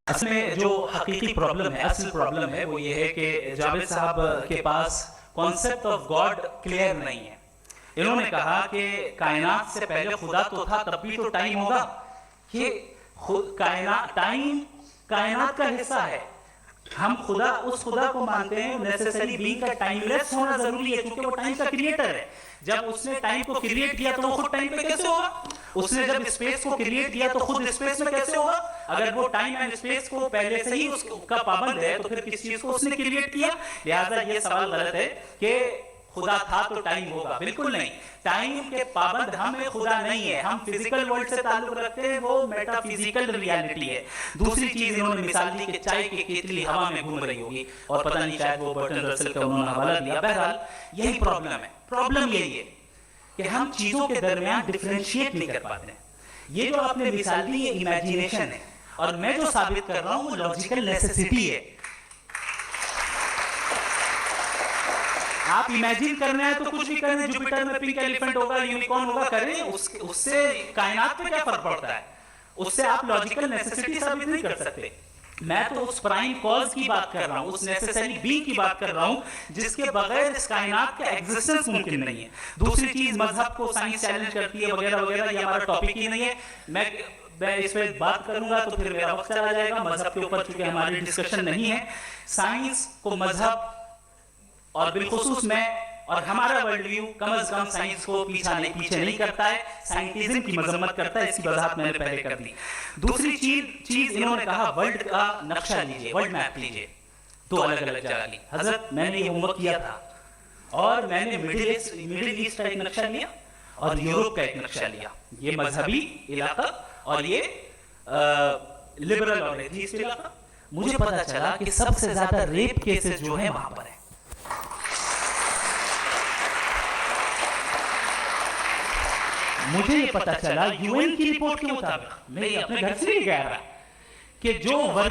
اصل میں جو حقیقی پرابلم ہے، اصل پرابلم ہے وہ یہ ہے کہ جاوید صاحب کے پاس کانسیپٹ آف گاڈ کلیئر نہیں ہے. انہوں نے کہا کہ کائنات سے پہلے خدا تو تھا، تب بھی تو ٹائم ہوگا. یہ ٹائم کائنات کا حصہ ہے. ہم اس خدا کو مانتے ہیں نیسیسری بینگ کا ٹائم لیس ہونا ضروری ہے، کیونکہ وہ ٹائم کا کریٹر ہے. جب اس نے ٹائم کو کریٹ کیا تو وہ خود ٹائم پہ کیسے ہوگا؟ اس نے جب اسپیس کو کریٹ کیا تو خود اسپیس میں کیسے ہوگا؟ اگر وہ ٹائم اینڈ اسپیس کو پہلے سے ہی اس کا پابند ہے تو پھر کس چیز کو اس نے کریٹ کیا؟ لہٰذا یہ سوال غلط ہے کہ خدا تھا تو ٹائم ہوگا. بالکل نہیں. ٹائم کے پابند ہمیں خدا نہیں ہے. ہم فزیکل ورلڈ سے تعلق رکھتے ہیں، وہ میٹا فزیکل ریالٹی ہے. دوسری چیز انہوں نے مثال دی کہ چائے کی کیتلی ہوا میں گھوم رہی ہوگی، اور پتہ نہیں شاید وہ برٹن رسل کا انہوں نے حوالہ دیا. بہرحال یہی پرابلم ہے. پرابلم یہی ہے کہ ہم چیزوں کے درمیان ڈفرینشیٹ نہیں کر پاتے ہیں. یہ جو آپ نے مثال دی یہ امیجینیشن ہے، اور میں جو ثابت کر رہا ہوں وہ لاجیکل نیسیسٹی ہے. آپ امیجن کرنا ہے تو کچھ بھی کریں، جوپیٹر میں پنک ایلیفنٹ ہوگا، یونیکارن ہوگا، کریں. اس سے کائنات پہ کیا فرق پڑتا ہے؟ اس سے آپ لاجیکل نیسیسٹی ثابت نہیں کر سکتے. میں تو اس پرائم کاز کی بات کر رہا ہوں، اس نیسیسری بینگ کی بات کر رہا ہوں جس کے بغیر اس کائنات کا ایگزسٹنس ممکن نہیں ہے. دوسری چیز مذہب کو سائنس چیلنج کرتی ہے وغیرہ وغیرہ، یہ ہمارا ٹاپک ہی نہیں ہے. میں اس پہ بات کروں گا تو پھر میرا وقت چلا جائے گا. مذہب کے اوپر چونکہ ہماری ڈسکشن نہیں ہے. سائنس کو مذہب اور بالخصوص میں اور ہمارا ورلڈ ویو کم از کم سائنس کو پیچھے نہیں کرتا ہے، سائنٹزم کی مذمت کرتا ہے. اس کی وضاحت میں نے پہلے کر دی. دوسری چیز انہوں نے کہا ورلڈ کا نقشہ لیجئے، ورلڈ میپ لیجئے. دو الگ الگ جگہ لی. حضرت میں نے یہ ہوم ورک کیا تھا، اور میں نے مڈل ایسٹ کا ایک نقشہ لیا اور یورپ کا ایک نقشہ لیا. یہ مذہبی علاقہ اور یہ لبرل اور ایتھیسٹ علاقہ. مجھے پتا چلا کہ سب سے زیادہ ریپ کیسز جو ہیں وہاں پر ہیں. مجھے یہ پتا چلا یو این کی رپورٹ کے مطابق، میں اپنے گھر سے نہیں کہہ رہا، کہ جو